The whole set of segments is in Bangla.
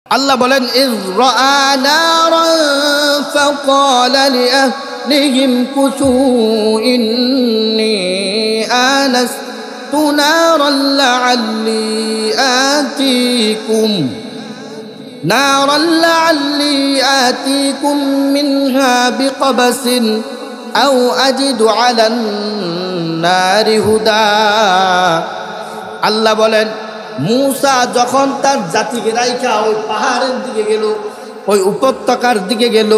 আল্লাহ বলেন ইয রাআ নারান ফাকালা লিআহলিহিম কুসু ইন্নী আনাস্তু নারান লাআল্লি আতিকুম মিনহা বিকবাসিন আও আজিদু আলান নারি হুদা। আল্লাহ বলেন মূসা যখন তার জাতিকে রাইখা ওই পাহাড়ের দিকে গেল, ওই উপত্যকার দিকে গেল,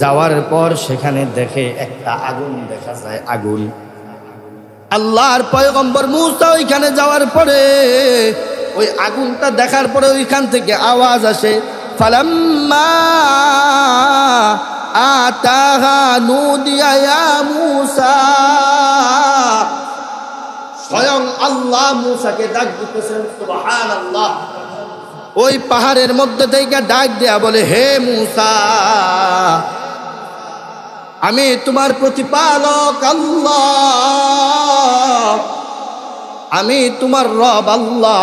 যাওয়ার পর সেখানে দেখে একটা আগুন দেখা যায়। আগুন, আল্লাহর পয়গম্বর মূসা ওইখানে যাওয়ার পরে ওই আগুনটা দেখার পরে ওইখান থেকে আওয়াজ আসে, ফালাম্মা আতাহা নুদিয়া ইয়া মূসা। স্বয়ং আল্লাহ মূসাকে ডাক দিতেছেন, সুবহানাল্লাহ। ওই পাহাড়ের মধ্যে থেকে ডাক দেয়া বলে, হে মূসা, আমি তোমার প্রতিপালক আল্লাহ, আমি তোমার রব আল্লাহ।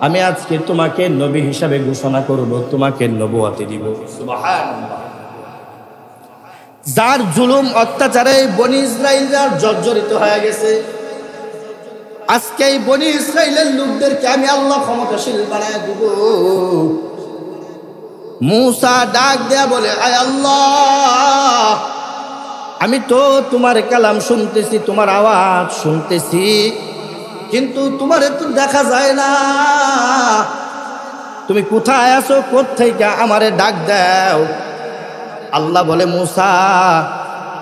আমি আজকে তোমাকে নবী হিসাবে ঘোষণা করব, তোমাকে নবুয়ত দিব। সুবহানাল্লাহ। যার জুলুম অত্যাচারে বনি ইসরাইলরা জর্জরিত হয়ে গেছে, আজকে এই বনি ইসরাইলের লোকদেরকে আমি আল্লাহ ক্ষমতাশীল বানায় দিব। মূসা ডাক দেয়া বলে, আয় আল্লাহ, আমি তো তোমার কালাম শুনতেছি, তোমার আওয়াজ শুনতেছি, কিন্তু তোমার তো দেখা যায় না। তুমি কোথায় আছো, কোত্থেকে আমারে ডাক দাও। আল্লাহ বলে, মূসা,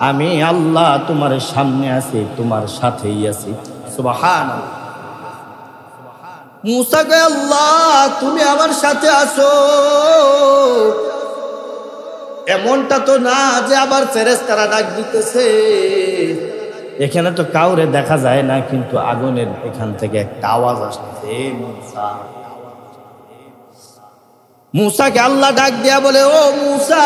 আমি আল্লাহ তোমার সামনে আছি, তোমার সাথেই আছি। সুবহানাল্লাহ। মূসা কয়, আল্লাহ তুমি আমার সাথে আছো, এমনটা তো না যে আবার ফেরেশতারা ডাক দিতেছে। এখানে তো কাউরে দেখা যায় না, কিন্তু আগুনের এখান থেকে একটা আওয়াজ আসতেছে, মূসা। মূসাকে আল্লাহ ডাক দেয়া বলে, ও মূসা,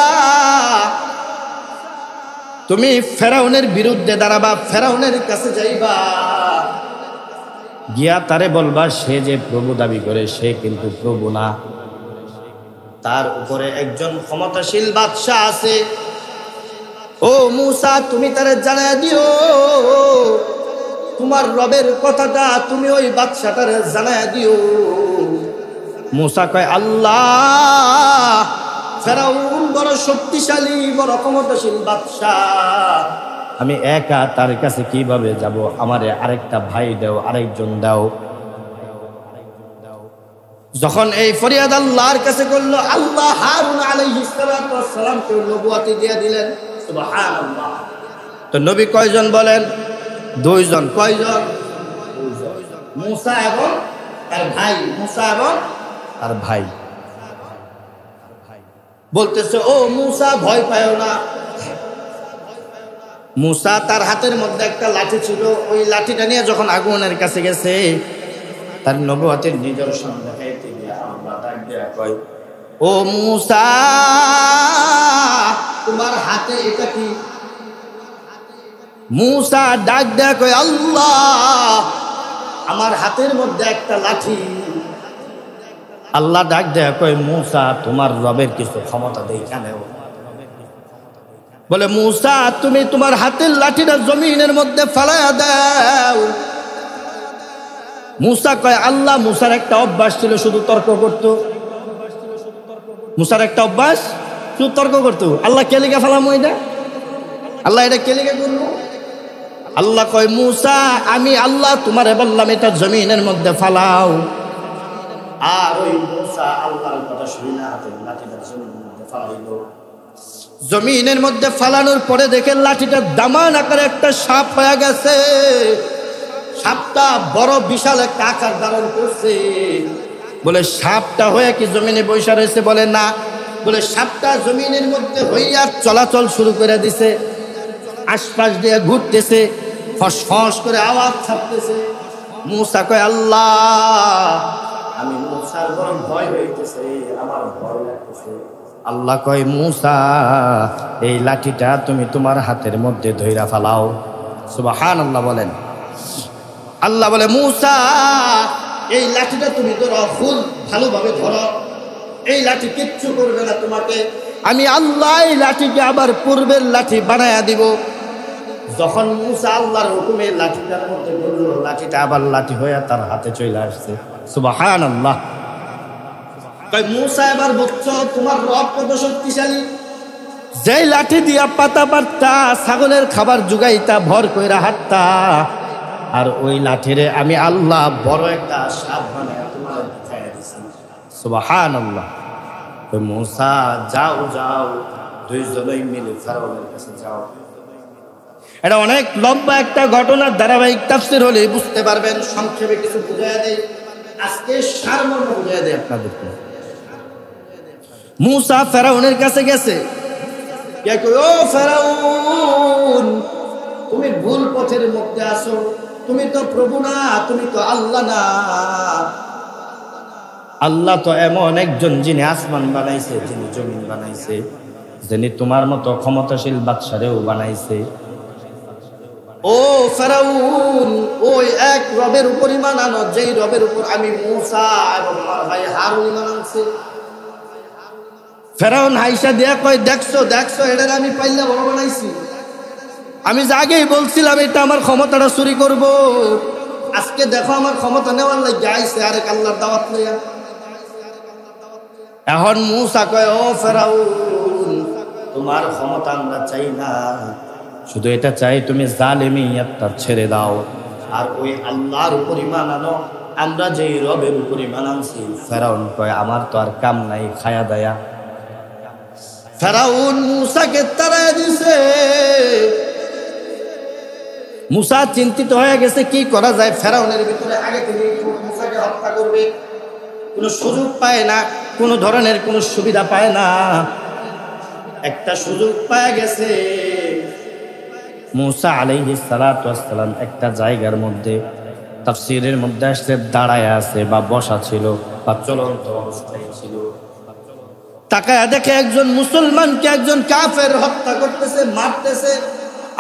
তুমি ফেরাউনের বিরুদ্ধে দাঁড়াবা, ফেরাউনের কাছে যাইবা, গিয়া তারে বলবা সে যে প্রভু দাবি করে সে কিন্তু প্রভু না, তার উপরে একজন ক্ষমতাশীল বাদশা আছে। ও মূসা, তুমি তারে জানায় দিও তোমার রবের কথাটা, তুমি ওই বাদশাটারে জানায় দিও। মূসা কয়, আল্লাহ, ফেরাউন বড় শক্তিশালী, বড় ক্ষমতাশীল বাদশা, আমি একা তার কাছে কিভাবে যাব? আমারে আরেকটা ভাই দাও, আরেকজন দাও। যখন এই ফরিয়াদ আল্লাহর কাছে করলো, আল্লাহ হারুন আলাইহিস সালামকে নবুয়ত দিয়ে দিলেন। সুবহানাল্লাহ। তো নবী কয়জন বলেন? দুইজন। কয়জন? মূসা এবং তার ভাই। মূসা এবং তার ভাই। বলতেছে, ও মূসা, ভয় পাও না। মূসা তার হাতের মধ্যে একটা লাঠি ছিল, ওই লাঠিটা নিয়ে যখন আগুনের কাছে গেছে, তার নবুয়তের নিদর্শন দেখাইতে গিয়ে আল্লাহ ডাক দেয়া কয়, ও মূসা, তোমার হাতে এটা কি? মূসা ডাক দেয়া কয়, আল্লাহ, আমার হাতের মধ্যে একটা লাঠি। আল্লাহ ডাক দেয়া কয়, মূসা, তোমার রবের কিছু ক্ষমতা দেখা নেও। বলে, মূসা, তুমি তোমার হাতের লাঠিটা জমিনের মধ্যে ফালায়া দাও। মূসা কয়, আল্লাহ, মূসার একটা অভ্যাস ছিল, শুধু তর্ক করতো। মূসার একটা অভ্যাস, শুধু তর্ক করতো। আল্লাহ কে লিখে ফেলাম এটা? আল্লাহ এটা কে লিখে করবো? আল্লাহ কয়, মূসা, আমি আল্লাহ তোমারে বললাম এটা জমিনের মধ্যে ফালাও। আর ওই মূসা আল্লাহর কথা শুনে না হাতের লাঠিটা জমিনের মধ্যে ফালাইলো। জমিনের মধ্যে ফালানোর পরে দেখে লাঠিটা দামান আকারে একটা সাপ হয়ে গেছে। সাপটা বড় বিশাল একটা আকার ধারণ করছে। বলে, সাপটা হয়ে কি জমিনে বসে রয়েছে? বলে, না। বলে, সাপটা জমিনের মধ্যে হইয়া চলাচল শুরু করে দিছে, আশপাশ দিয়ে ঘুরতেছে, ফসফস করে আওয়াজ ছাড়তেছে। মূসা কয়, আল্লাহ, আমি মূসার বড় ভয় হইতেছে, আমার ভয় লাগতেছে। আল্লাহ কয়, মূসা, এই লাঠিটা তুমি তোমার হাতের মধ্যে ধইরা ফালাও। সুবহানাল্লাহ বলেন। আল্লাহ বলে, মূসা, এই লাঠিটা তুমি ধরো, ফুল ভালোভাবে ধরো, এই লাঠি কিচ্ছু করবে না তোমাকে, আমি আল্লাহ এই লাঠিকে আবার পূর্বের লাঠি বানায়া দিব। যখন মুসা আল্লাহর হুকুমে লাঠিটার মধ্যে বলল, লাঠিটা আবার লাঠি হয়ে তার হাতে চলে আসছে। সুবহানাল্লাহ। তাই মুসা এবার বলছো, তোমার রব কত শক্তিশালী, যেই লাঠি দিয়া পাতা পারতা, ছাগলের খাবার জুগাইতা, ভর কইরা হাঁটতা, আর ওই লাঠিরে আমি আল্লাহ বড় একটা সাপ বানায়া তোমার দেখাইয়া দিছি। সুবহানাল্লাহ। তো মুসা যাও যাও, দুইজনেই মিলে ফেরাউনের কাছে যাও। এটা অনেক লম্বা একটা ঘটনার ধারাবাহিক তাফসীর হলে বুঝতে পারবেন, সংক্ষেপে কিছু বুঝাইয়া দেই, আজকে সারমর্ম বুঝাইয়া দেই আপনাদেরকে। মুসা ফেরাউনের কাছে গেছে, কে কই, ও ফেরাউন, তুমি ভুল পথের মধ্যে আসো, তুমি তো প্রভু না, তুমি তো আল্লাহ না। আল্লাহ তো এমন একজন যিনি আসমান বানাইছে, যিনি জমিন বানাইছে, যিনি তোমার মতো ক্ষমতাশীল বাদশারেও বানাইছে। ও ফেরাউন, ওই এক রবের উপর ঈমান আনো, যেই রবের উপর আমি মুসা এবং আমার ভাই হারুন ঈমান আনছি। ফেরাউন হাইসা দিয়া কয়, দেখছো দেখছো, এটার আমি পাইলা বড় বানাইছি, আমি যে আগেই বলছিলাম এটা আমার ক্ষমতাটা চুরি করব, আজকে দেখো আমার ক্ষমতা নেওয়ার লাগে আইছে আরেক আল্লাহর দাওয়াত লইয়া। এখন মুসা কয়, ও ফেরাউন, তোমার ক্ষমতা আমরা চাই না, শুধু এটা চাই তুমি জালেমিয়াতটা ছেড়ে দাও, আর ওই আল্লাহর উপর ঈমান আনো, আমরা যেই রবের উপর ঈমান আনছি। ফেরাউন কয়, আমার তো আর কাম নাই, খায়া দায়া। ফেরাউন মুসাকে তাড়ায় দিছে। মুসা চিন্তিত হয়ে গেছে, কি করা যায়। ফেরাউনের ভিতরে আগে থেকে মুসাকে হত্যা করবে, কোনো সুযোগ পায় না, কোনো ধরনের কোনো সুবিধা পায় না। একটা সুযোগ পায় গেছে। মুসা আলাইহিস সালাতু ওয়াস সালাম একটা জায়গার মধ্যে, তাফসীরের মধ্যে আসছে দাঁড়ায় আছে বা বসা ছিল বা চলন্ত অবস্থায় ছিল। তাকায় দেখে একজন মুসলমানকে একজন কাফের হত্যা করতেছে, মারতেছে,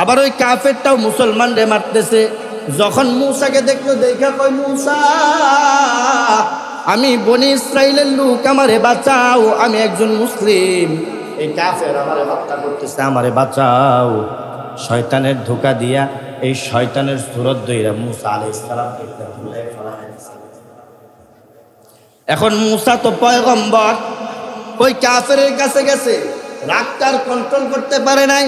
আবার ওই কাফেরটাও মুসলমানরে মারতেছে। যখন মুসাকে দেখলো, দেখা কয়, মুসা, আমি বনি ইসরাইলের লোক, আমারে বাঁচাও, আমি একজন মুসলিম, এই কাফের আমারে হত্যা করতেছে, আমারে বাঁচাও। শয়তানের ধোঁকা দিয়া এই শয়তানের সুরত দইরা মুসা আলাইহিস সালামকে ধুলায় ফেলায় দিয়েছে। এখন মুসা তো পয়গম্বর, ওই কাফেরের কাছে গেছে, রাগটার কন্ট্রোল করতে পারে নাই,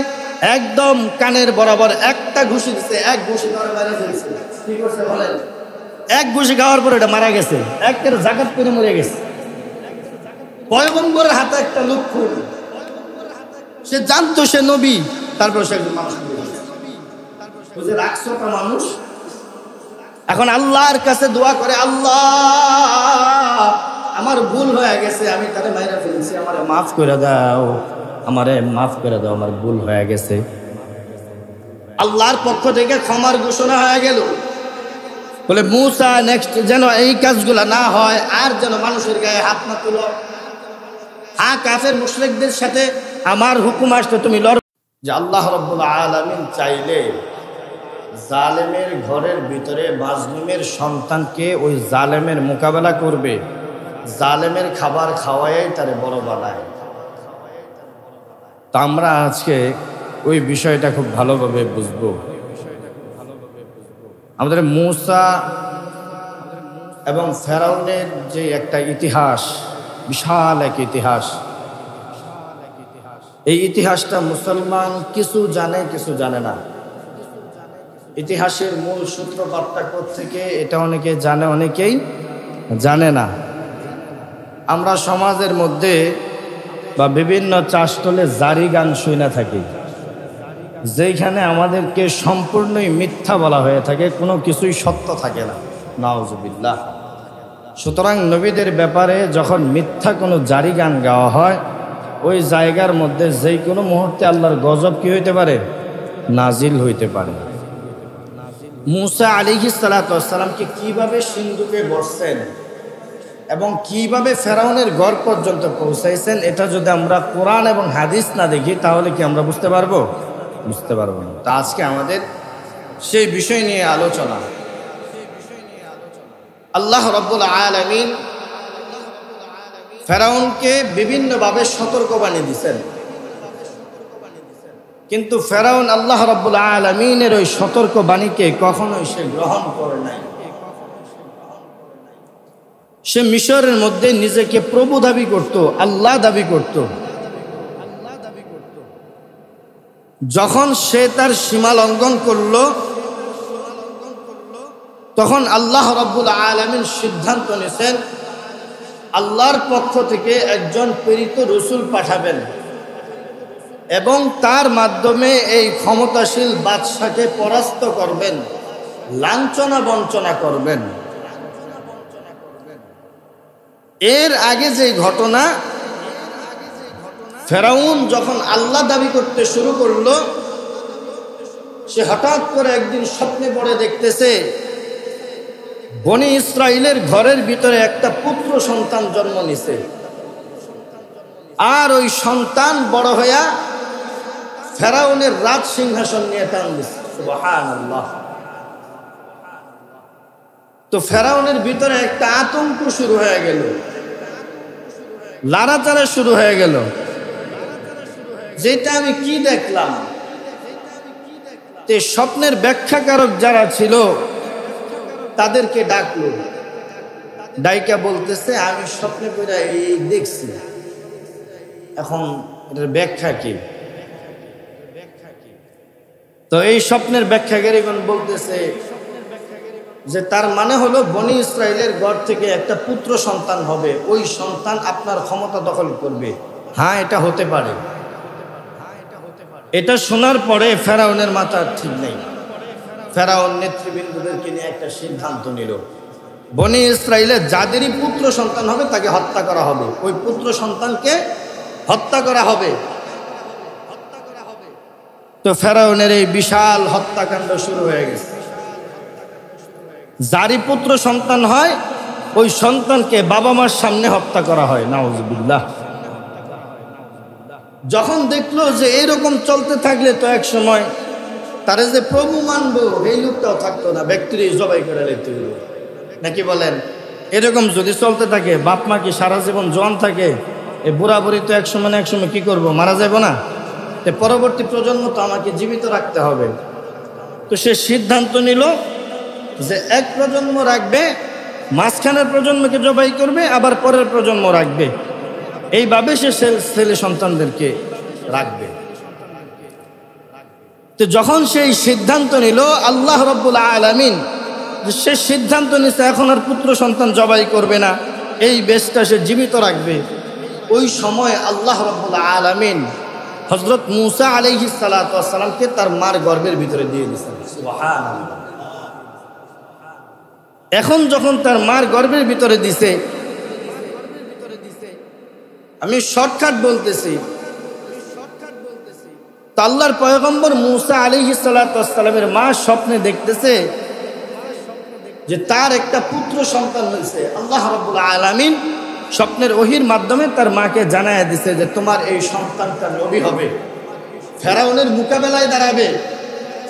একদম কানের বরাবর একটা ঘুষি দিছে, এক ঘুষি ধরে মারা ফেলছে। কি করছে বলেন? এক ঘুষি খাওয়ার পর এটা মারা গেছে, একের জাকাত করে মরে গেছে। পয়গম্বরের হাতে একটা লক্ষণ, সে জানতো সে নবী, তারপর সে একজন মানুষ বুঝে রাখছো একটা মানুষ। এখন আল্লাহর কাছে দোয়া করে, আল্লাহ আমার ভুল হয়ে গেছে, আমি তারে মাইরা ফেলছি, আমারে মাফ করে দাও, আমারে মাফ করে দাও, আমার ভুল হয়ে গেছে। আল্লাহর পক্ষ থেকে ক্ষমার ঘোষণা হয়ে গেল। বলে, মুসা নেক্সট যেন এই কাজগুলা না হয়, আর যেন মানুষের গায়ে হাত না তুলো। হ্যাঁ, কাফের মুশরিকদের সাথে আমার হুকুম আসতে তুমি লড়। যে আল্লাহ রাব্বুল আলামিন চাইলে জালেমের ঘরের ভিতরে মাজলুমের সন্তানকে ওই জালেমের মোকাবেলা করবে, জালেমের খাবার খাওয়াই তারে বড় বানায়। তা আমরা আজকে ওই বিষয়টা খুব ভালোভাবে বুঝবো। আমাদের মুসা এবং ফেরাউনের যে একটা ইতিহাস, বিশাল এক ইতিহাস, এই ইতিহাসটা মুসলমান কিছু জানে কিছু জানে না। ইতিহাসের মূল সূত্রপাতটা থেকে এটা অনেকে জানে, অনেকেই জানে না। আমরা সমাজের মধ্যে বা বিভিন্ন চাষতলে জারি গান শুনে থাকি, যেখানে আমাদেরকে সম্পূর্ণই মিথ্যা বলা হয়ে থাকে, কোনো কিছুই সত্য থাকে না, নাউজুবিল্লাহ। সুতরাং নবীদের ব্যাপারে যখন মিথ্যা কোনো জারি গান গাওয়া হয়, ওই জায়গার মধ্যে যেই কোনো মুহূর্তে আল্লাহর গজব কি হইতে পারে, নাজিল হইতে পারে। মুসা আলাইহিস সালাতু ওয়াস সালামকে কিভাবে সিন্ধুকে বসছেন এবং কিভাবে ফেরাউনের ঘর পর্যন্ত পৌঁছাইছেন, এটা যদি আমরা কোরআন এবং হাদিস না দেখি তাহলে কি আমরা বুঝতে পারবো? বুঝতে পারবো না। তা আজকে আমাদের সেই বিষয় নিয়ে আলোচনা। আল্লাহ রাব্বুল আলামিন ফেরাউনকে বিভিন্নভাবে সতর্কবাণী দিয়েছেন, কিন্তু ফেরাউন আল্লাহ রাব্বুল আলামিনের ওই সতর্কবাণীকে কখনোই সে গ্রহণ করে নাই। সে মিশরের মধ্যে নিজেকে প্রভু দাবি করত, আল্লাহ দাবি করত। যখন সে তার সীমা লঙ্ঘন করল, তখন আল্লাহ রাব্বুল আলামিন সিদ্ধান্ত নিয়েছেন আল্লাহর পক্ষ থেকে একজন প্রেরিত রাসূল পাঠাবেন এবং তার মাধ্যমে এই ক্ষমতাশীল বাদশাকে পরাস্ত করবেন, লাঞ্ছনা বঞ্চনা করবেন। এর আগে যে ঘটনা, ফেরাউন যখন আল্লাহ দাবি করতে শুরু করলো, সে হঠাৎ করে একদিন স্বপ্নে পড়ে দেখতেছে বনি ইসরাইলের ঘরের ভিতরে একটা পুত্র সন্তান জন্ম নিছে, আর ওই সন্তান বড় হইয়া ফেরাউনের রাজ সিংহাসন নিয়ে টান দিছে। সুবহানাল্লাহ। তো ফেরাউনের ভিতরে একটা আতঙ্ক শুরু হয়ে গেল, লাড়াচাড়া শুরু হয়ে গেল, যেটা আমি কি দেখলাম। তে স্বপ্নের ব্যাখ্যাকারক যারা ছিল তাদেরকে ডাকলো, ডাইকা বলতেছে আমি স্বপ্নে পড়ে এই দেখছি, এখন এটার ব্যাখ্যা কি? তো এই স্বপ্নের ব্যাখ্যাকারীগণ বলতেছে যে তার মানে হলো বনি ইসরাইলের ঘর থেকে একটা পুত্র সন্তান হবে, ওই সন্তান আপনার ক্ষমতা দখল করবে। হ্যাঁ, এটা হতে পারে। এটা শোনার পরে ফেরাউনের মাথা ঠিক নেই। ফেরাউন নেতৃবৃন্দদেরকে নিয়ে একটা সিদ্ধান্ত নিল, বনি ইসরাইলের যাদেরই পুত্র সন্তান হবে তাকে হত্যা করা হবে, ওই পুত্র সন্তানকে হত্যা করা হবে। তো ফেরাউনের এই বিশাল হত্যাকাণ্ড শুরু হয়ে গেছে। যারই পুত্র সন্তান হয় ওই সন্তানকে বাবা মার সামনে হত্যা করা হয়। নাউজুবিল্লাহ। যখন দেখলো যে এরকম চলতে থাকলে তো এক সময় তারা যে প্রভু মানবো এই লোকটাও থাকতো না, ব্যক্তির জবাই করে লেতে হইল, নাকি বলেন? এরকম যদি চলতে থাকে, বাপ মা কি সারা জীবন জোয়ান থাকে? এই বুড়া বুড়ি তো এক সময় না এক সময় কি করবো, মারা যাবো না? পরবর্তী প্রজন্ম তো আমাকে জীবিত রাখতে হবে। তো সে সিদ্ধান্ত নিল যে এক প্রজন্ম রাখবে, মাঝখানের প্রজন্মকে জবাই করবে, আবার পরের প্রজন্ম রাখবে। এইভাবে সে ছেলে সন্তানদেরকে রাখবে। তো যখন সেই সিদ্ধান্ত নিল, আল্লাহ রাব্বুল আলামিন সে সিদ্ধান্ত নিচ্ছে এখন আর পুত্র সন্তান জবাই করবে না, এই বেশটা সে জীবিত রাখবে। ওই সময় আল্লাহ রাব্বুল আলামিন হযরত মূসা আলাইহিস সালাতু ওয়াস সালামকে তার মার গর্ভের ভিতরে দিয়ে দিয়েছেন। সুবহানাল্লাহ। এখন যখন তার মার গর্ভের ভিতরে দিছে, আমি শর্টকাট বলতেছি, তো আল্লাহর পয়গম্বর মূসা আলাইহিস সালাতু ওয়াস সালামের মা স্বপ্নে দেখতেছে যে তার একটা পুত্র সন্তান হয়েছে। আল্লাহ রাব্বুল আলামিন স্বপ্নের ওহির মাধ্যমে তার মাকে জানায় দিছে যে তোমার এই সন্তানটা নবী হবে, ফেরাউনের মোকাবেলায় দাঁড়াবে।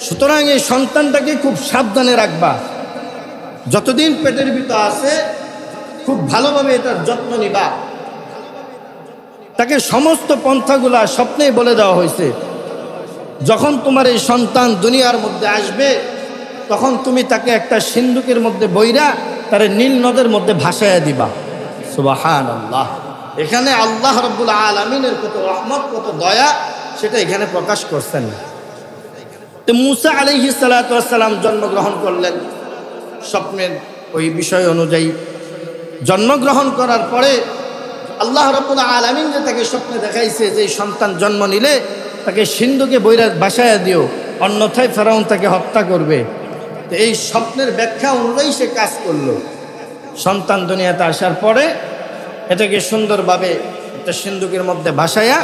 সুতরাং এই সন্তানটাকে খুব সাবধানে রাখবা, যতদিন পেটের ভিতর আছে খুব ভালোভাবে এটার যত্ন নিবা। তাকে সমস্ত পন্থাগুলা স্বপ্নেই বলে দেওয়া হয়েছে। যখন তোমার এই সন্তান দুনিয়ার মধ্যে আসবে তখন তুমি তাকে একটা সিন্দুকের মধ্যে বইরা তারে নীল নদের মধ্যে ভাসাইয়া দিবা। সুবহানাল্লাহ। এখানে আল্লাহ রাব্বুল আলামিনের কত রহমত, কত দয়া সেটা এখানে প্রকাশ করছেন। তো মূসা আলাইহিস সালাতু ওয়াস সালাম জন্মগ্রহণ করলেন স্বপ্নের ওই বিষয় অনুযায়ী। জন্মগ্রহণ করার পরে আল্লাহ রাব্বুল আলামিন যে তাকে স্বপ্নে দেখাইছে যে সন্তান জন্ম নিলে তাকে সিন্ধুকে বইরা বাসায় দিও, অন্যথায় ফেরাউন তাকে হত্যা করবে। তো এই স্বপ্নের ব্যাখ্যা অনুযায়ী সে কাজ করলো। সন্তান দুনিয়াতে আসার পরে এটাকে সুন্দরভাবে একটা সিন্ধুকের মধ্যে ভাসায়া,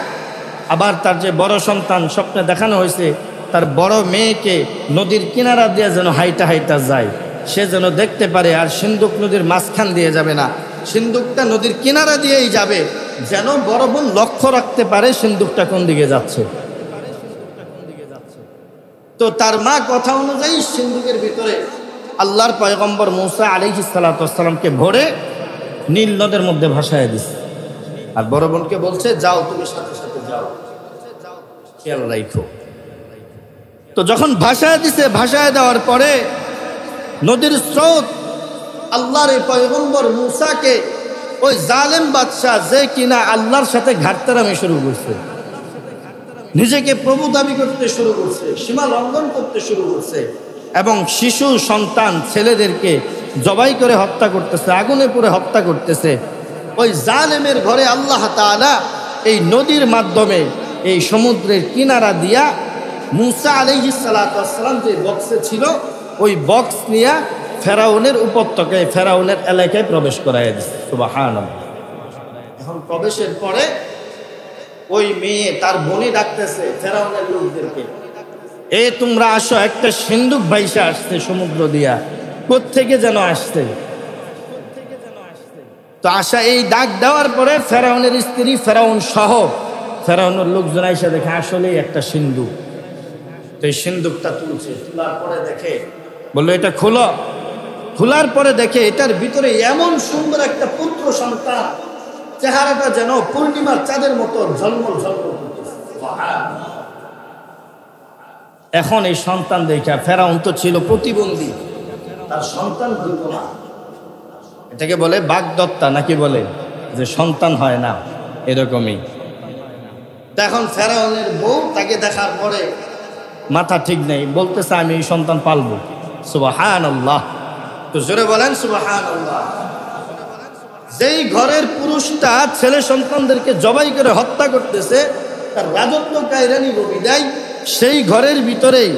আবার তার যে বড় সন্তান স্বপ্নে দেখানো হয়েছে তার বড় মেয়েকে নদীর কিনারা দিয়ে যেন হাইটা হাইটা যায়, সে যেন দেখতে পারে। আর সিন্ধুক নদীর মাঝখান দিয়ে যাবে না, সিন্ধুকটা নদীর কিনারা দিয়েই যাবে, যেন বড় বোন লক্ষ্য রাখতে পারে সিন্ধুকটা কোন দিকে যাচ্ছে। তো তার মা কথা অনুযায়ী সিন্ধুকের ভিতরে আল্লাহর পয়গম্বর মূসা আলাইহিস সালাতু ওয়াস সালামকে ভরে নীল নদের মধ্যে ভাসায় দিছে। আর বড় বোনকে বলছে, যাও তুমি সাথে সাথে যাও, খেয়াল রাখো। তো যখন ভাসায় দিছে, ভাসায় দেওয়ার পরে নদীর স্রোত আল্লাহর এই পয়গম্বর মূসাকে, ওই জালেম বাদশাহ যে কিনা আল্লাহর সাথে ঘাটতারামি শুরু করছে, নিজেকে প্রভু দাবি করতে শুরু করছে, সীমা লঙ্ঘন করতে শুরু করছে, এবং শিশু সন্তান ছেলেদেরকে জবাই করে হত্যা করতেছে, আগুনে পুড়ে হত্যা করতেছে, ওই জালেমের ঘরে আল্লাহ তাআলা এই নদীর মাধ্যমে এই সমুদ্রের কিনারা দিয়া মূসা আলাইহিস সালাতু ওয়াস সালাম যে বক্সে ছিল, ওই বক্স নিয়ে ফেরাউনের উপত্যকায়, ফেরাউনের এলাকায় প্রবেশ করায় দিচ্ছে। সুবহানাল্লাহ। এখন প্রবেশের পরে ওই মেয়ে তার বোনে ডাকতেছে ফেরাউনের লোকদেরকে, এ তোমরা আসো, একটা সিন্ধুক ভাইসা আসছে সমুদ্র দিয়া, কোত্থেকে যেন আসছে। তো আশা এই ডাক দেওয়ার পরে ফেরাউনের স্ত্রী, ফেরাউন সহ ফেরাউনের লোকজন আইসা দেখে আসলেই একটা সিন্ধুক। তো এই সিন্ধুকটা তুলছে, তোলার পরে দেখে, বললো এটা খোলো। খোলার পরে দেখে এটার ভিতরে এমন সুন্দর একটা পুত্র সন্তান, চেহারাটা যেন পূর্ণিমার চাঁদের মতো ঝলমল ঝলমল করতেছে। এখন এই সন্তান দেখা ফেরাউন তো ছিল প্রতিবন্ধী, তার সন্তান হইল না। এটাকে বলে বাগদত্তা, নাকি বলে যে সন্তান হয় না, এরকমই। এখন ফেরাউনের বউ তাকে দেখার পরে মাথা ঠিক নেই, বলতেছে আমি এই সন্তান পালবো। সুবহানাল্লাহ। তো জোরে বলেন সুবহানাল্লাহ। যেই ঘরের পুরুষটা ছেলে সন্তানদেরকে জবাই করে হত্যা করতেছে, তার রাজত্ব কায়রা নিব বিদায়, সেই ঘরের ভিতরেই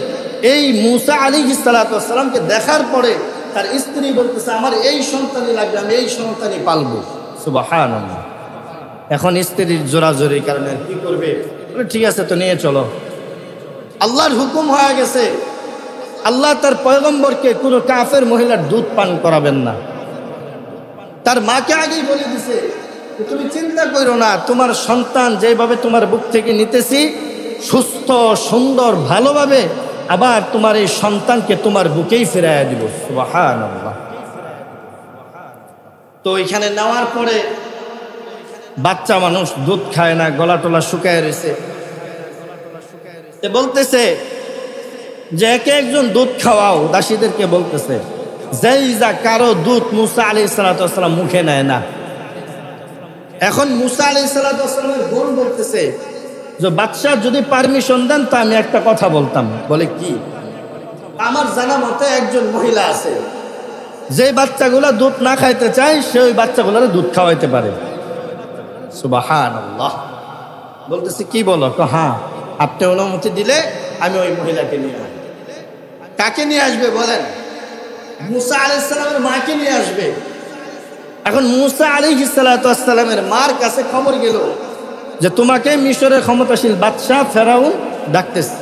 এই মূসা আলাইহিস সালাতু ওয়াস সালামকে দেখার পরে তার স্ত্রী বলতেছে আমার এই সন্তানই লাগবে, আমি এই সন্তানই পালবো। সুবহানাল্লাহ। এখন স্ত্রীর জোরাজোরির কারণে কি করবে, ঠিক আছে তো নিয়ে চলো। আল্লাহর হুকুম হয়ে গেছে, আল্লাহ তার পয়গম্বরকে কোনো কাফের মহিলার দুধ পান করাবেন না। তার মাকে আগেই বলে দিছে, তুমি চিন্তা করো না, তোমার সন্তান যেভাবে তোমার বুক থেকে নিতেছি, সুস্থ সুন্দর ভালোভাবে আবার তোমার এই সন্তানকে তোমার বুকেই ফিরাইয়া দিব। সুবহানাল্লাহ। তো এখানে নেওয়ার পরে বাচ্চা মানুষ দুধ খায় না, গলা টলা শুকায় রয়েছে, বলতেছে যে একে একজন দুধ খাওয়াও। দাসীদেরকে বলতেছে যেই যা কারো দুধ মূসা আলাইহিস সালাতু ওয়াস সালাম মুখে নেয় না। এখন মূসা আলাইহিস সালাতু ওয়াস সালামের বোন বলতেছে যে বাদশাহ যদি পারমিশন দেন তো আমি একটা কথা বলতাম। বলে কি? আমার জানা মতে একজন মহিলা আছে, যে বাচ্চাগুলা দুধ না খাইতে চায় সে ওই বাচ্চাগুলার দুধ খাওয়াইতে পারে। সুবহানাল্লাহ। বলতেছে কি বলো? হ্যাঁ, আপনি অনুমতি দিলে আমি ওই মহিলাকে নিয়ে আসবো। কাকে নিয়ে আসবে বলেন? মূসা আলাইহিস সালামের মাকে নিয়ে আসবে। এখন মূসা আলাইহিস সালাতু ওয়াস সালামের মার কাছে খবর গেল যে তোমাকে মিশরের ক্ষমতাশীল বাদশাহ ফেরাউন ডাকতেছে।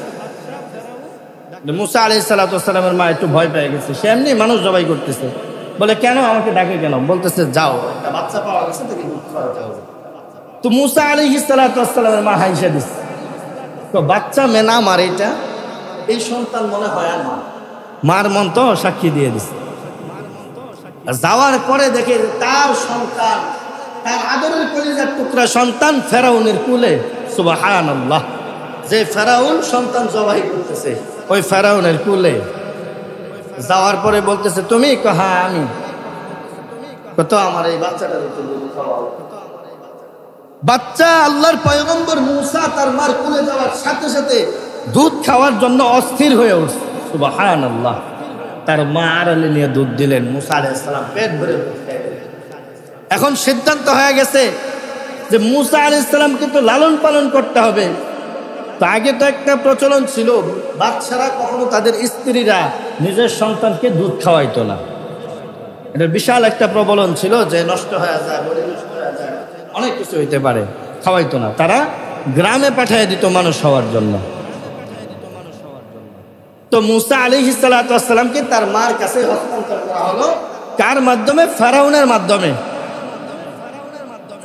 মূসা আলাইহিস সালাতু ওয়াস সালামের মা একটু ভয় পেয়ে গেছে, সে এমনি মানুষ জবাই করতেছে। বলে কেন আমাকে ডাকে কেন? বলতেছে যাও, একটা বাচ্চা পাওয়া গেছে, তাকে দুধ খাওয়াতে হবে। তো মূসা আলাইহিস সালাতু ওয়াস সালামের মা হাইসা দিচ্ছে, তো বাচ্চা মেনা মার, এটা এই সন্তান মনে হয় আর মার মন তো সাক্ষী দিয়ে দিচ্ছে। যাওয়ার পরে দেখে তার সন্তান, তার আদরের কলিজার টুকরা সন্তান ফেরাউনের কুলে। সুবহানাল্লাহ। যে ফেরাউন সন্তান জবাই করতেছে ওই ফেরাউনের কুলে। যাওয়ার পরে বলতেছে তুমি? হ্যাঁ আমি। কত আমার এই বাচ্চাটার একটু দুধ খাওয়াও। বাচ্চা আল্লাহর পয়গম্বর মূসা তার মার কুলে যাওয়ার সাথে সাথে দুধ খাওয়ার জন্য অস্থির হয়ে উঠছে। সুবহানাল্লাহ। তার মা আড়ালে নিয়ে দুধ দিলেন, মূসা আলাইহিস সালাম পেট ভরে দুধ খাইলেন। এখন সিদ্ধান্ত হয়ে গেছে যে মূসা আলাইহিস সালামকে তো লালন পালন করতে হবে। তো আগে তো একটা প্রচলন ছিল, বাদশারা কখনো তাদের স্ত্রীরা নিজের সন্তানকে দুধ খাওয়াইতো না। এটা বিশাল একটা প্রবলন ছিল যে নষ্ট হয়ে যায়, বডি নষ্ট হয়ে যায়, অনেক কিছু হইতে পারে, খাওয়াইতো না। তারা গ্রামে পাঠিয়ে দিত মানুষ হওয়ার জন্য। তো মূসা আলাইহিস সালাতু ওয়াস সালামকে তার মার কাছে হস্তান্তর করা হলো। কার মাধ্যমে? ফেরাউনের মাধ্যমে।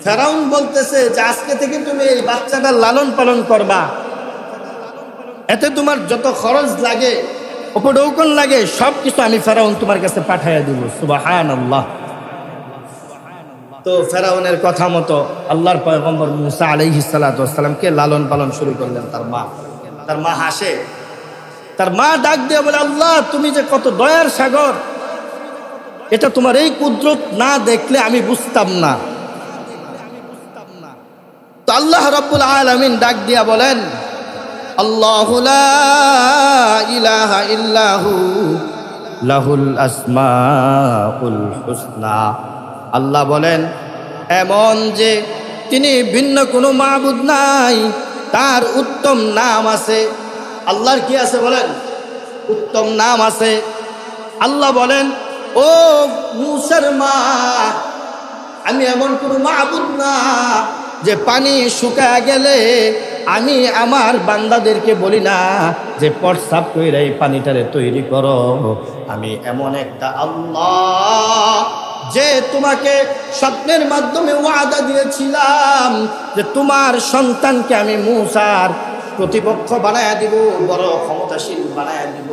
ফেরাউন বলতেছে যে আজকে থেকে তুমি এই বাচ্চাটা লালন পালন করবা, এতে তোমার যত খরচ লাগে উপঢৌকন লাগে, সব কিছু আমি ফেরাউন তোমার কাছে পাঠাইয়া দিব। সুবহানাল্লাহ। তো ফেরাউনের কথা মতো আল্লাহর পয়গম্বর মুসা আলাইহিস সালাতু ওয়াস সালামকে লালন পালন শুরু করলেন তার মা হাসে। তার মা ডাক দিয়ে বলে, আল্লাহ তুমি যে কত দয়ার সাগর, এটা তোমার এই কুদরত না দেখলে আমি বুঝতাম না। তো আল্লাহ রাব্বুল আলামিন ডাক দিয়া বলেন, আল্লাহু লা ইলাহা ইল্লাহু লাহুল আসমাউল হুসনা। আল্লাহ বলেন এমন যে তিনি ভিন্ন কোনো মাবুদ নাই, তার উত্তম নাম আছে। আল্লাহর কি আছে বলেন? উত্তম নাম আছে। আল্লাহ বলেন, ও মুসার মা, আমি এমন কোনো মাবুদ না যে পানি শুকায় গেলে আমি আমার বান্দাদেরকে বলি না যে প্রস্রাব কইরা এই পানিটারে তৈরি করো। আমি এমন একটা আল্লাহ যে তোমাকে স্বপ্নের মাধ্যমে ওয়াদা দিয়েছিলাম যে তোমার সন্তানকে আমি মুসার প্রতিপক্ষ বানায়া দিব, বড় ক্ষমতাশীল বানায়া দিব।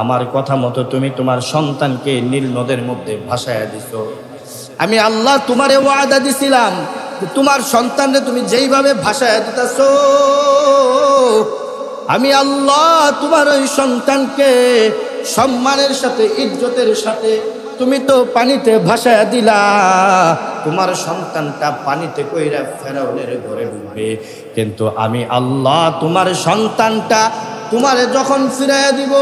আমার কথা মতো তুমি তোমার সন্তানকে নীল নদের মধ্যে ভাসায়া দিছো। আমি আল্লাহ তোমারে ওয়াদা দিছিলাম তোমার সন্তানরে তুমি যেইভাবে ভাসায় দিতেছো, আমি আল্লাহ তোমার ওই সন্তানকে সম্মানের সাথে ইজ্জতের সাথে তুমি তো পানিতে ভাসায় দিলা। তোমার সন্তানটা পানিতে কইরা ফেরাউনের ঘরে ঢুকবে, কিন্তু আমি আল্লাহ তোমার সন্তানটা তোমারে যখন ফিরাইয়া দিব,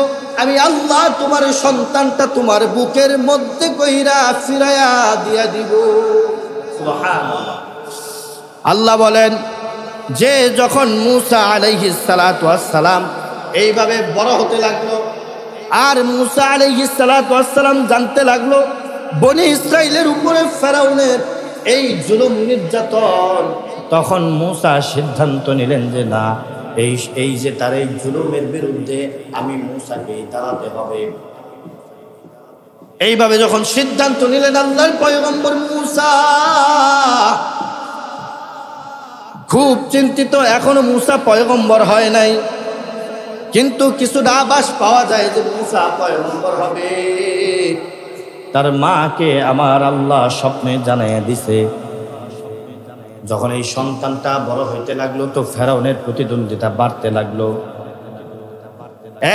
আমি আল্লাহ তোমার সন্তানটা তোমার বুকের মধ্যে কইরা ফিরাইয়া দিয়া দিব। সুবহানাল্লাহ। আল্লাহ বলেন যে যখন মুসা আলাইহিস সালাতু ওয়াস সালাম এইভাবে বড় হতে লাগলো, আর মুসা আলাইহিস সালাতু ওয়াস সালাম জানতে লাগলো বনি ইসরাইলের উপরে ফেরাউনের এই জুলুম নির্যাতন, তখন মুসা সিদ্ধান্ত নিলেন যে না, এই যে তার এই জুলুমের বিরুদ্ধে আমি মুসাকে দাঁড়াতে হবে। এইভাবে যখন সিদ্ধান্ত নিলেন আল্লাহর পয়গম্বর মুসা, খুব চিন্তিত। এখনো মুসা পয়গম্বর হয় নাই, কিন্তু কিছুটা আভাস পাওয়া যায় যে মুসা পয়গম্বর হবে। তার মাকে আমার আল্লাহ স্বপ্নে জানাইয়া দিছে। যখন এই সন্তানটা বড় হইতে লাগলো, তো ফেরাউনের প্রতিদ্বন্দ্বিতা বাড়তে লাগলো।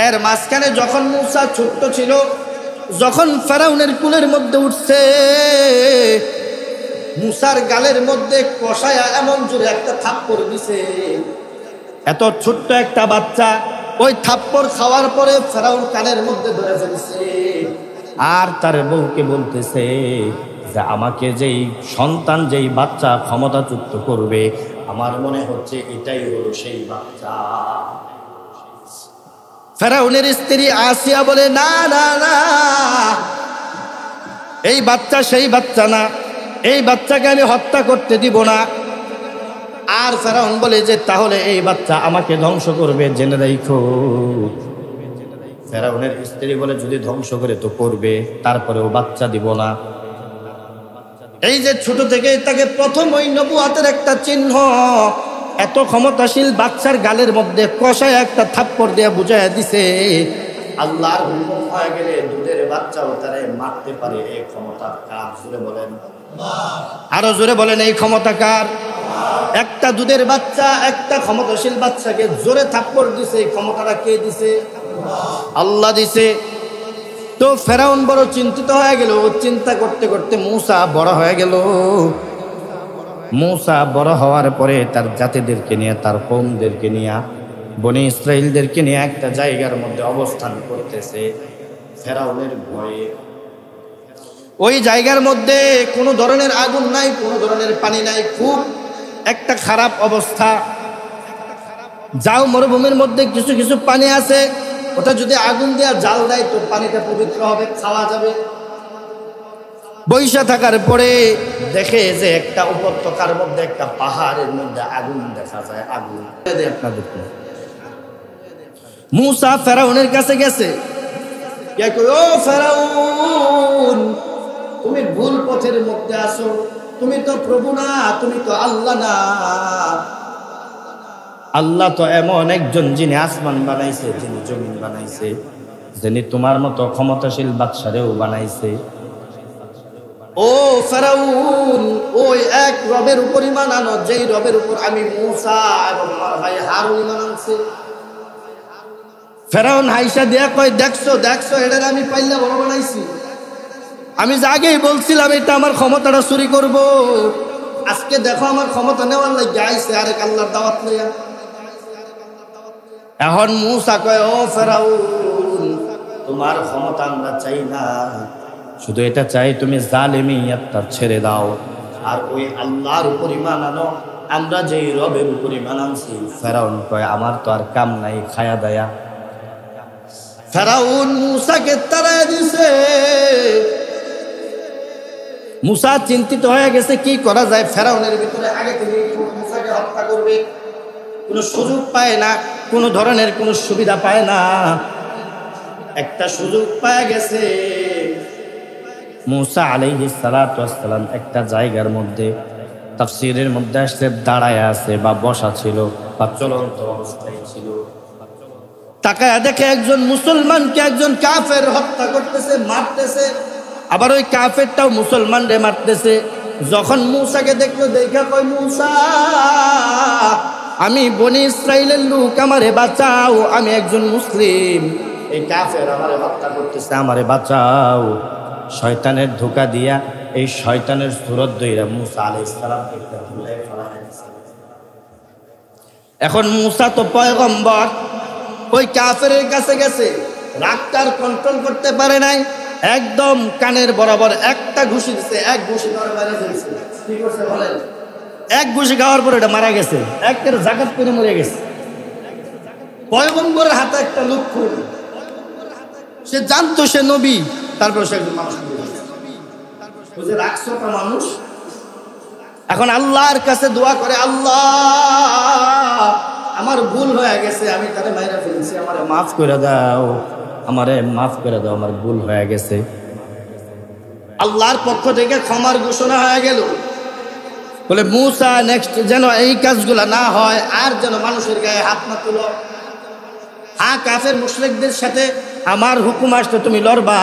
এর মাঝখানে যখন মুসা ছোট্ট ছিল, যখন ফেরাউনের কুলের মধ্যে উঠছে, মুসার গালের মধ্যে কষায়া এমন জোরে একটা থাপ্পড় দিছে। এত ছোট্ট একটা বাচ্চা ওই থাপ্পড় খাওয়ার পরে ফেরাউন কানের মধ্যে ধরে ফেলছে, আর তার বউকে বলতেছে যে আমাকে যেই সন্তান, যেই বাচ্চা ক্ষমতাচ্যুত করবে, আমার মনে হচ্ছে এটাই হলো সেই বাচ্চা। ফেরাউনের স্ত্রী আসিয়া বলে, না না না, এই বাচ্চা সেই বাচ্চা না, এই বাচ্চাকে আমি হত্যা করতে দিব না। আর ফেরাউন বলে যে তাহলে এই বাচ্চা আমাকে ধ্বংস করবে, জেনে রাখো। ফেরাউনের স্ত্রী বলে যদি ধ্বংস করে তো করবে, তারপরেও বাচ্চা দিব না। এই যে ছোট থেকে তাকে প্রথম ওই নবুয়াতের একটা চিহ্ন, এত ক্ষমতাশীল বাচ্চার গালের মধ্যে কষায় একটা থাপ্পড় দিয়ে বুঝাইয়া দিছে আল্লাহর হুকুম হয়ে গেলে দুধের বাচ্চাও তারে মারতে পারে। এই ক্ষমতা কার? জোরে বলেন, আরো জোরে বলেন, এই ক্ষমতা কার? একটা দুধের বাচ্চা একটা ক্ষমতাশীল বাচ্চাকে জোরে থাপ্পড় দিছে, এই ক্ষমতাটা কে দিছে? আল্লাহ দিছে। তো ফেরাউন বড় চিন্তিত হয়ে গেল। চিন্তা করতে করতে মুসা বড় হয়ে গেল। মুসা বড় হওয়ার পরে তার জাতিদেরকে নিয়ে, তার কওমদেরকে নিয়ে, বনি ইসরাইলদেরকে নিয়ে একটা জায়গার মধ্যে অবস্থান করতেছে ফেরাউনের ভয়ে। ওই জায়গার মধ্যে কোনো ধরনের আগুন নাই, কোনো ধরনের পানি নাই, খুব একটা খারাপ অবস্থা। যাও মরুভূমির মধ্যে কিছু কিছু পানি আছে, ওটা যদি আগুন দেওয়া জাল দেয় তো পানিটা পবিত্র হবে, খাওয়া যাবে। বৈশা থাকার পরে দেখে যে একটা উপত্যকার মধ্যে, একটা পাহাড়ের মধ্যে আগুন দেখা যায়। আগুন আপনাদেরকে মুসা ফেরাউনের কাছে গেছে, ও ফেরাউন, তুমি ভুল পথের মধ্যে আসো, তুমি তো প্রভু না, তুমি তো আল্লাহ না। আল্লাহ তো এমন একজন যিনি আসমান বানাইছে, যিনি জমিন বানাইছে। যিনি তোমার মতো ক্ষমতাশীল বাদশারেও বানাইছে। ও ফেরাউন, ওই এক রবের উপর ঈমান আনো যেই রবের উপর আমি মূসা এবং আমার ভাই হারুন ঈমান আনছি। ফেরাউন হাইসা দিয়া কয়, দেখছো দেখছো, এটার আমি পাইলা বড় বানাইছি। আমি যে আগেই বলছিলাম এটা আমার ক্ষমতাটা চুরি করব, আজকে দেখো আমার ক্ষমতা নেওয়ার লাগে আইছে আরেক আল্লাহর দাওয়াত লইয়া। এখন মূসা কয়, ও ফেরাউন, তোমার ক্ষমতা আমরা চাই না, শুধু এটা চাই তুমি জালিমিয়াতটা ছেড়ে দাও আর ওই আল্লাহর উপর ঈমান আনো, আমরা যেই রবের উপর ঈমান আনছি। ফেরাউন কয়, আমার তো আর কাম নাই খায়া দায়া। ফেরাউন মূসাকে তাড়ায় দিছে। মূসা চিন্তিত হয়ে গেছে কি করা যায়। ফেরাউনের ভিতরে আগে থেকে মূসাকে হত্যা করবে, কোনো সুযোগ পায় না, কোনো ধরনের কোনো সুবিধা পায় না। একটা সুযোগ পায় গেছে। মূসা আলাইহিস সালাতু ওয়াস সালাম একটা জায়গার মধ্যে, তাফসীরের মধ্যে আসছে দাঁড়ায় আছে বা বসা ছিল বা চলন্ত অবস্থায় ছিল। তাকায়া দেখে একজন মুসলমানকে একজন কাফের হত্যা করতেছে, মারতেছে, আবার ওই কাফেরটাও মুসলমানরে মারতেছে। যখন মূসাকে দেখলো, দেখা কয়, মূসা, আমি বনি ইসরাইলের লোক, আমারে বাঁচাও, আমি একজন মুসলিম, এই কাফের আমারে হত্যা করতেছে, আমারে বাঁচাও। শয়তানের ধোঁকা দিয়া এই শয়তানের সুরত দইরা মূসা আলাইহিস সালামকে ধুলায় ফেলায় দিয়েছে। এখন মূসা তো পয়গম্বর, ওই কাফেরের কাছে গেছে, রাগটার কন্ট্রোল করতে পারে নাই, একদম কানের বরাবর একটা ঘুষি দিছে, এক ঘুষি মারা গেছে। কি করছে বলেন? এক ঘুষি খাওয়ার পর এটা মারা গেছে, একের জাকাত করে মরে গেছে। পয়গম্বরের হাতে একটা লক্ষ্য, সে জানতো সে নবী, তারপর সে একজন মানুষ বুঝে রাখছো মানুষ। এখন আল্লাহর কাছে দোয়া করে, আল্লাহ আমার ভুল হয়ে গেছে, আমি তারে মাইরা ফেলছি, আমারে মাফ করে দাও, আমারে মাফ করে দাও, আমার ভুল হয়ে গেছে। আল্লাহর পক্ষ থেকে ক্ষমার ঘোষণা হয়ে গেল। বলে, মূসা নেক্সট যেন এই কাজগুলা না হয়, আর যেন মানুষের গায়ে হাত না তুলো। হ্যাঁ, কাফের মুশরিকদের সাথে আমার হুকুম আসতে তুমি লড়বা,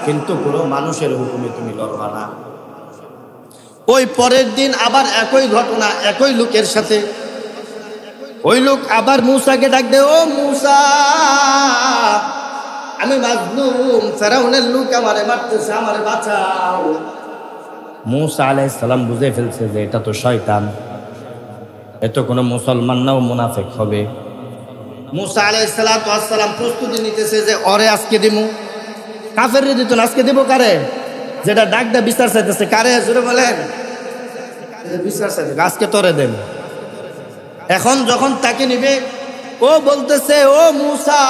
কিন্তু কোনো মানুষের হুকুমে তুমি লড়বা না। ওই পরের দিন আবার একই ঘটনা, একই লোকের সাথে। ওই লোক আবার মূসাকে ডাক দেয়, ও মূসা, আমি মাজলুম, ফেরাউনের লোক আমারে মারতেছে, আমারে বাঁচাও। মূসা আলাইহিস সালাম বুঝে ফেলছে যে এটা তো শয়তান, এত কোনো মুসলমান নাও মুনাফিক হবে। মূসা আলাইহিস সালাতু ওয়াস সালাম প্রস্তুতি নিতেছে যে ওরে আজকে দিমু। কাফের দিত না, আজকে দিব কারে? যেটা ডাকটা বিচার চাইতেছে, কারে? জোরে বলেন, বিচার চাইতেছে, আজকে তোরে দেন। এখন যখন তাকে নিবে, ও বলতেছে, ও মূসা,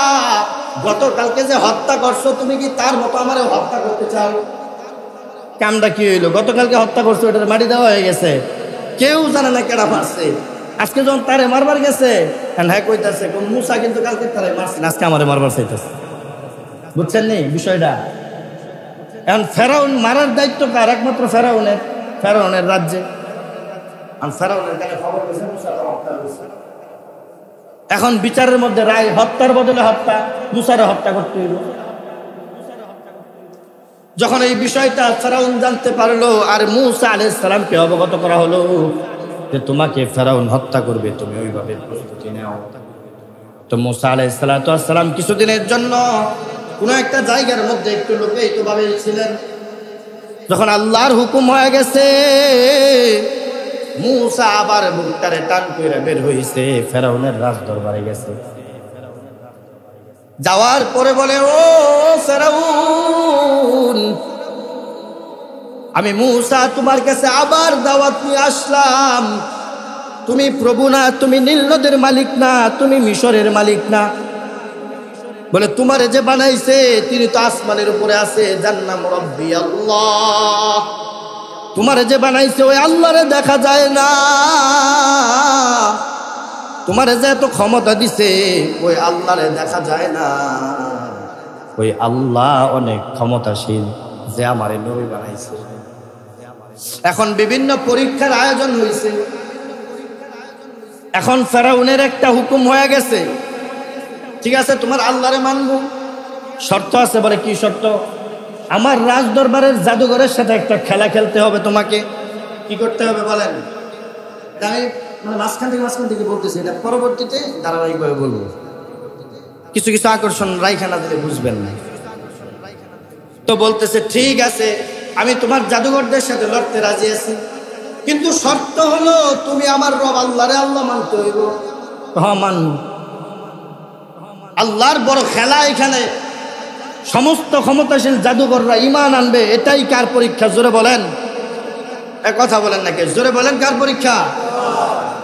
গতকালকে যে হত্যা করছো, তুমি কি তার মতো আমারে হত্যা করতে চাও? কামটা কি হইলো? গতকালকে হত্যা করছো, ওটার মাটি দেওয়া হয়ে গেছে, কেউ জানে না কেডা মারছে। আজকে যখন তারে মারবার গেছে, হ্যাঁ কইতাছে, মূসা কিন্তু কালকে তারে মারছে, আজকে আমারে মারবার চাইতেছে। বুঝছেন নি বিষয়টা? এখন ফেরাউন মারার দায়িত্ব কার? একমাত্র ফেরাউনের, ফেরাউনের রাজ্যে। ফেরাউনের কাছে খবর পেয়েছে মূসা হত্যা হয়েছে। এখন বিচারের মধ্যে রায়, হত্যার বদলে হত্যা, মূসারে হত্যা করতে হইল। যখন এই বিষয়টা ফেরাউন জানতে পারলো, আর মূসা আলাইহিস সালামকে অবগত করা হলো যে তোমাকে ফেরাউন হত্যা করবে, তুমি ওইভাবে প্রস্তুতি নাও। তো মূসা আলাইহিস সালাম কিছুদিনের জন্য কোনো একটা জায়গার মধ্যে একটু লোকায়িত ভাবে ছিলেন। যখন আল্লাহর হুকুম হয়ে গেছে, মূসা আবার বুকটারে টান করে বের হইছে, ফেরাউনের রাজ দরবারে গেছে। যাওয়ার পরে বলে, ও ফেরাউন, আমি মূসা তোমার কাছে আবার দাওয়াত নিয়ে আসলাম। তুমি প্রভু না, তুমি নীল নদের মালিক না, তুমি মিশরের মালিক না। বলে, তোমারে যে বানাইছে তিনি তো আসমানের উপরে আছে, জান্নাম রব্বি আল্লাহ। তোমারে যে বানাইছে ওই আল্লাহরে দেখা যায় না। তোমারে যে এত ক্ষমতা দিছে ওই আল্লাহরে দেখা যায় না। ওই আল্লাহ অনেক ক্ষমতাশীল যে আমারে নবী বানাইছে। এখন বিভিন্ন পরীক্ষার আয়োজন হয়েছে। এখন ফেরাউনের একটা হুকুম হয়ে গেছে, ঠিক আছে তোমার আল্লাহরে মানবো, শর্ত আছে। বলে কি শর্ত? আমার রাজ দরবারের জাদুঘরের সাথে একটা খেলা খেলতে হবে তোমাকে। কি করতে হবে বলেন? আমি মানে মাঝখান থেকে বলতেছি, এটা পরবর্তীতে ধারাবাহিকভাবে বলবো। কিছু কিছু আকর্ষণ রাইখানা দিলে বুঝবেন না। তো বলতেছে ঠিক আছে, আমি তোমার জাদুঘরদের সাথে লড়তে রাজি আছি, কিন্তু শর্ত হলো তুমি আমার রব আল্লাহরে আল্লাহ মানতে হইব। হ্যাঁ মানব। আল্লাহর বড় খেলা এখানে। সমস্ত ক্ষমতাশীল জাদুঘররা ইমান আনবে, এটাই কার পরীক্ষা? জোরে বলেন। এক কথা বলেন নাকি? জোরে বলেন, কার পরীক্ষা?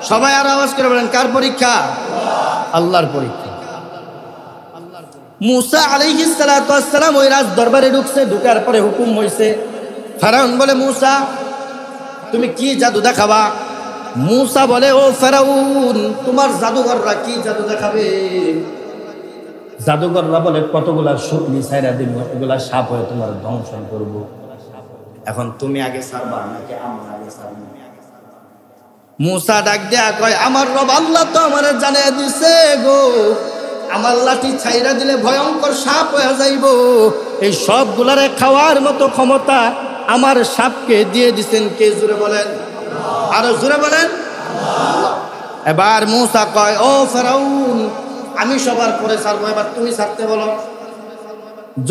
সবাই আরো আওয়াজ করে বলেন, কার পরীক্ষা? আল্লাহর পরীক্ষা। মুসা আলাইহিস সালাতু ওয়াস সালাম ওই রাজ দরবারে ঢুকছে। ঢুকার পরে হুকুম হইছে, ফেরাউন বলে মুসা তুমি কি জাদু দেখাবা? মুসা বলে ও ফেরাউন, তোমার জাদুঘররা কি জাদু দেখাবে? জাদুঘররা বলে কতগুলা শুকনি ছাইরা দিব, কতগুলা সাপ হয়ে তোমার ধ্বংসন করব। এখন তুমি আগে ছাড়বা নাকি আমরা আগে ছাড়ব? মুসা ডাক দেয়া কয়, আমার রব আল্লাহ তো আমার জানিয়ে দিছে গো, আমার লাঠি ছাইরা দিলে ভয়ঙ্কর সাপ হয়ে যাইব। এই সবগুলারে খাওয়ার মতো ক্ষমতা আমার সাপকে দিয়ে দিছেন কে? জোরে বলেন, আরো জোরে বলেন। এবার মুসা কয়, ও ফেরাউন, আমি সবার পরে ছাড়বো, এবার তুমি ছাড়তে বলো।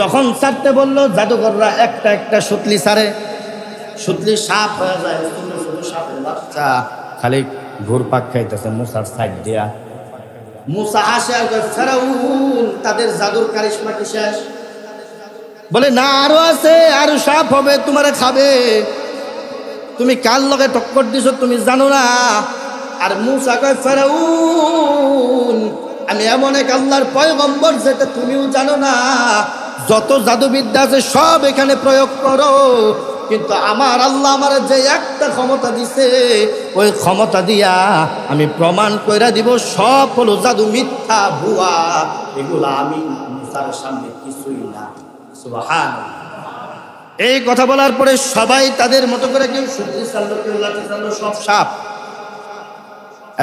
যখন ছাড়তে বললো, জাদুঘররা একটা একটা সুতলি ছাড়ে, সুতলি সাপ হয়ে যায়। শুধু সাপের বাচ্চা খালি ঘুরপাক খাইতেছে মুসার সাইড দিয়া। মুসা হাসে আর কয়, ফেরাউন, তাদের জাদুর কারিশমা কি শেষ? বলে না, আরো আছে, আরো সাপ হবে, তোমারে খাবে। তুমি কার লগে টক্কর দিছো তুমি জানো না? আর মুসা কয়, ফেরাউন, আমি এমন এক আল্লাহর পয়গম্বর যেটা তুমিও জানো না। যত জাদুবিদ্যা আছে সব এখানে প্রয়োগ করো, কিন্তু আমার আল্লাহ আমার যে একটা ক্ষমতা দিছে, ওই ক্ষমতা দিয়া আমি প্রমাণ কইরা দিব সব হলো জাদু, মিথ্যা, ভুয়া। এগুলা আমি মুসার সামনে কিছুই না। সুবহানাল্লাহ। এই কথা বলার পরে সবাই তাদের মতো করে, কেউ সুতলি চাললো, কেউ লাঠি চাললো, সব সাপ।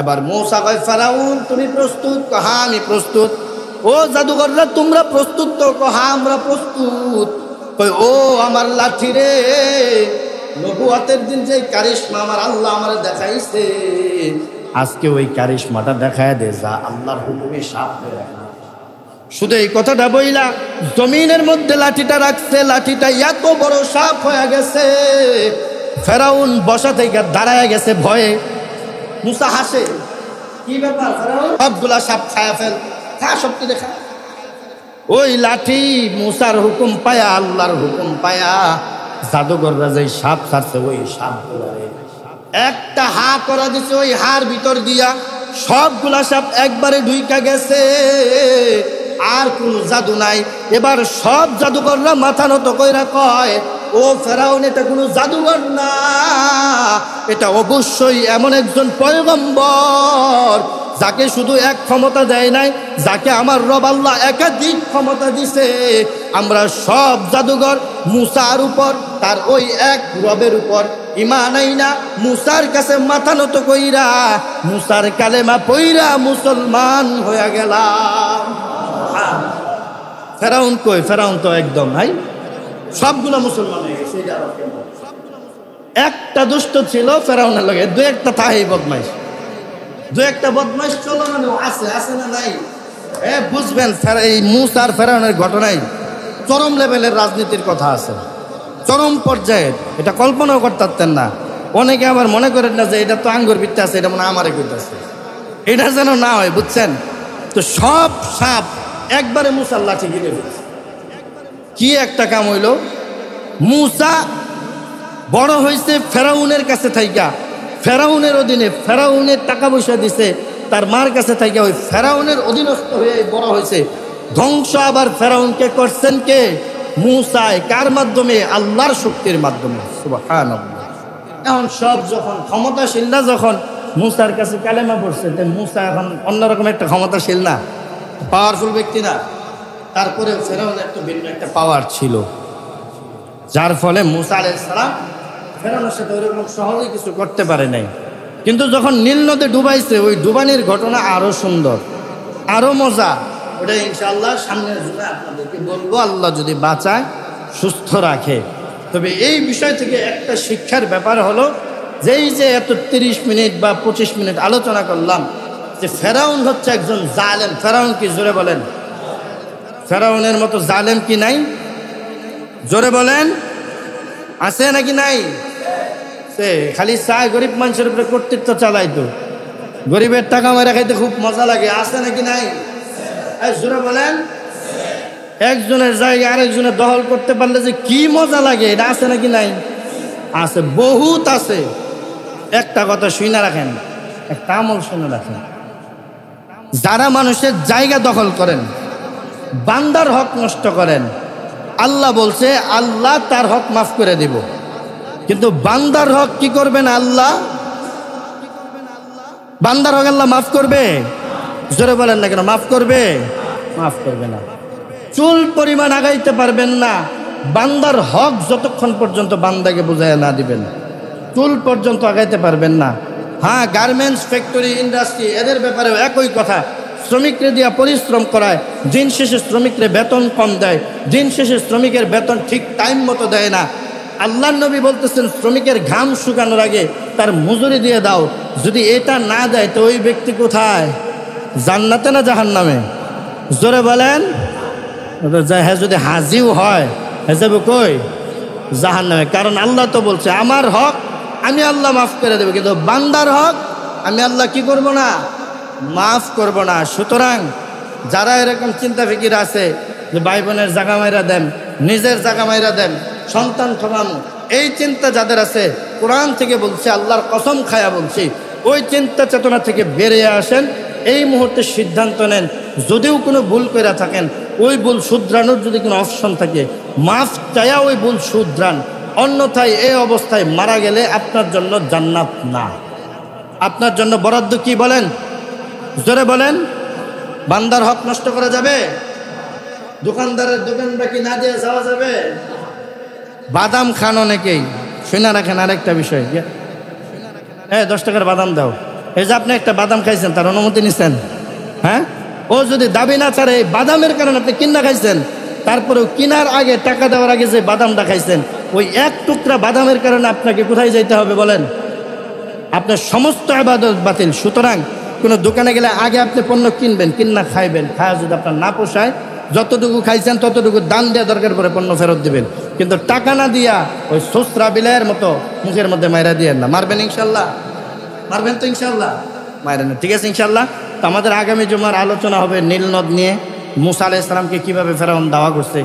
এবার মুসা কয়, ফেরাউন তুমি প্রস্তুত? হ্যাঁ আমি প্রস্তুত। ও জাদুঘররা তোমরা প্রস্তুত তো? হ্যাঁ আমরা প্রস্তুত। কই ও আমার লাঠি রে, নবুয়াতের দিন যে কারিশমা আমার আল্লাহ আমার দেখাইছে, আজকে ওই কারিশমাটা দেখায় দে, যা আল্লাহর হুকুমে সাপ হয়ে রাখা। শুধু এই কথাটা বইলা জমিনের মধ্যে লাঠিটা রাখছে, লাঠিটা এত বড় সাপ হয়ে গেছে, ফেরাউন বসা থেকে দাঁড়ায় গেছে ভয়ে। মুসা হাসে, কি ব্যাপার ফেরাউন? সবগুলা সাপ খায়া ফেল, খা সবটি দেখা। ওই লাঠি মুসার হুকুম পায়া, আল্লাহর হুকুম পায়া জাদুঘররা যে সাপ ছাড়ছে, ওই সাপগুলারে একটা হা করা দিছে, ওই হার ভিতর দিয়া সবগুলা সাপ একবারে ঢুইকা গেছে, আর কোন জাদু নাই। এবার সব জাদুঘররা মাথা নত কইরা কয়, ও ফেরাউন, এটা কোনো জাদুঘর না, এটা অবশ্যই এমন একজন পয়গম্বর যাকে শুধু এক ক্ষমতা দেয় নাই, যাকে আমার রব আল্লাহ একাধিক ক্ষমতা দিছে। আমরা সব জাদুঘর মুসার উপর, তার ওই এক রবের উপর ঈমান আইনা মুসার কাছে মাথা নত কইরা মুসার কালেমা পইরা মুসলমান হয়ে গেলাম। ফেরাউন কই? ফেরাউন তো একদম নাই, সবগুলো মুসলমান হয়ে গেছে। একটা দুষ্ট ছিল ফেরাউনের লগে, দু একটা তাই বদমাইশ, দু একটা বদমাইশ চলো মানে আছে, আছে না নাই? বুঝবেন এই মুসা আর ফেরাউনের ঘটনায় চরম লেভেলের রাজনীতির কথা আছে, চরম পর্যায়ের। এটা কল্পনাও করতে পারতেন না। অনেকে আবার মনে করেন না যে এটা তো আঙ্গুর বিদ্যা আছে, এটা মনে আমারে করতেছে, এটা যেন না হয়, বুঝছেন? তো সব সাপ একবারে মুসার লাঠি গিলে ফেলছে। কি একটা কাম হইল, মুসা বড় হয়েছে ফেরাউনের কাছে থাইকা, ফেরাউনের অধীনে, ফেরাউনের টাকা পয়সা দিছে, তার মার কাছে থাইকা ওই ফেরাউনের অধীনস্থ হয়ে বড় হয়েছে। ধ্বংস আবার ফেরাউনকে করছেন কে? মুসায়। কার মাধ্যমে? আল্লাহর শক্তির মাধ্যমে। সুবহানাল্লাহ। এখন সব যখন ক্ষমতাশীলরা যখন মুসার কাছে কালেমা পড়ছে, মুসা এখন অন্যরকম একটা ক্ষমতাশীল না, পাওয়ারফুল ব্যক্তি না, তারপরে ফেরাউনের একটা ভিন্ন একটা পাওয়ার ছিল, যার ফলে মুসা আলাইহিস সালাম ফেরাউনের সাথে ওইরকম সহজে কিছু করতে পারে নাই। কিন্তু যখন নীল নদে ডুবাইছে, ওই ডুবানির ঘটনা আরো সুন্দর, আরো মজা। ওটা ইনশাআল্লাহ সামনের জন্য আপনাদেরকে বলবো, আল্লাহ যদি বাঁচায় সুস্থ রাখে। তবে এই বিষয় থেকে একটা শিক্ষার ব্যাপার হলো যে এই যে এত 30 মিনিট বা 25 মিনিট আলোচনা করলাম যে ফেরাউন হচ্ছে একজন জালেম। ফেরাউন কি? জোরে বলেন। ফেরাউনের মতো জালেম কি নাই? জোরে বলেন। আছে নাকি নাই? সে খালি চায় গরিব মানুষের উপরে কর্তৃত্ব চালাইতো, গরিবের টাকা মেরে খাইতে খুব মজা লাগে। আছে নাকি নাই? জোরে বলেন। একজনের জায়গায় আরেকজনের দখল করতে পারলে যে কি মজা লাগে, এটা আছে নাকি নাই? আছে, বহুত আছে। একটা কথা শুনে রাখেন, একটা আমল শুনে রাখেন। যারা মানুষের জায়গা দখল করেন, বান্দার হক নষ্ট করেন, আল্লাহ বলছে আল্লাহ তার হক মাফ করে দিব। কিন্তু বান্দার হক কি করবেন? আল্লাহ বান্দার হক আল্লাহ মাফ করবে? জোরে বলেন না কেন? মাফ করবে? মাফ করবে না। চুল পরিমাণ আগাইতে পারবেন না বান্দার হক যতক্ষণ পর্যন্ত বান্দাকে বুঝাইয়া না দিবেন, চুল পর্যন্ত আগাইতে পারবেন না। হ্যাঁ, গার্মেন্টস ফ্যাক্টরি, ইন্ডাস্ট্রি, এদের ব্যাপারেও একই কথা। শ্রমিকরে দিয়া পরিশ্রম করায়, দিন শেষে শ্রমিকরে বেতন কম দেয়, দিন শেষে শ্রমিকের বেতন ঠিক টাইম মতো দেয় না। আল্লাহর নবী বলতেছেন শ্রমিকের ঘাম শুকানোর আগে তার মজুরি দিয়ে দাও। যদি এটা না দেয় তো ওই ব্যক্তি কোথায়? জান্নাতে না জাহান্নামে? জোরে বলেন। হ্যাঁ, যদি হাজিও হয় হ্যাঁ যাবে কই? জাহান্নামে। কারণ আল্লাহ তো বলছে আমার হক আমি আল্লাহ মাফ করে দেবো, কিন্তু বান্দার হক আমি আল্লাহ কি করব না? মাফ করব না। সুতরাং যারা এরকম চিন্তা ফিকির আছে যে ভাই বোনের জাগা মাইরা দেন, নিজের জাগা মাইরা দেন, সন্তান ঠকানো, এই চিন্তা যাদের আছে, কোরআন থেকে বলছে, আল্লাহর কসম খায়া বলছি, ওই চিন্তা চেতনা থেকে বেরিয়ে আসেন। এই মুহূর্তে সিদ্ধান্ত নেন, যদিও কোনো ভুল করে থাকেন, ওই ভুল শুধরানোর যদি কোনো অপশন থাকে, মাফ চায়া ওই ভুল শুধরান। অন্যথায় এই অবস্থায় মারা গেলে আপনার জন্য জান্নাত না, আপনার জন্য বরাদ্দ কি বলেন? জোরে বলেন। বান্দার হক নষ্ট করা যাবে? দোকানদারের দোকান বাকি না দিয়ে যাওয়া যাবে? বাদাম খান অনেকেই, শুনে রাখেন আরেকটা বিষয়। হ্যাঁ, 10 টাকার বাদাম দাও। এই যে আপনি একটা বাদাম খাইছেন, তার অনুমতি নিছেন? হ্যাঁ, ও যদি দাবি না ছাড়ে এই বাদামের কারণে আপনি কিনা খাইছেন, তারপরেও কিনার আগে টাকা দেওয়ার আগে যে বাদামটা খাইছেন, ওই এক টুকরা বাদামের কারণে আপনাকে কোথায় যাইতে হবে বলেন? আপনার সমস্ত ইবাদত বাতিল। সুতরাং কোনো দোকানে গেলে আগে আপনি পণ্য কিনবেন, কিনা খাইবেন। খাওয়া যদি আপনার না পোষায়, যতটুকু খাইছেন ততটুকু দান দেওয়া দরকার পরে পণ্য ফেরত দিবেন। কিন্তু টাকা না দিয়া ওই সোসরা বিলাইয়ের মতো মুখের মধ্যে মাইরা দিয়েন না। মারবেন ইনশাল্লাহ? মারবেন তো ইনশাল্লাহ? মারেন না, ঠিক আছে ইনশাল্লাহ। তো আমাদের আগামী জুমার আলোচনা হবে নীল নদ নিয়ে, মুসা আলাইহিস সালামকে কিভাবে ফেরাউন দাওয়া করছে।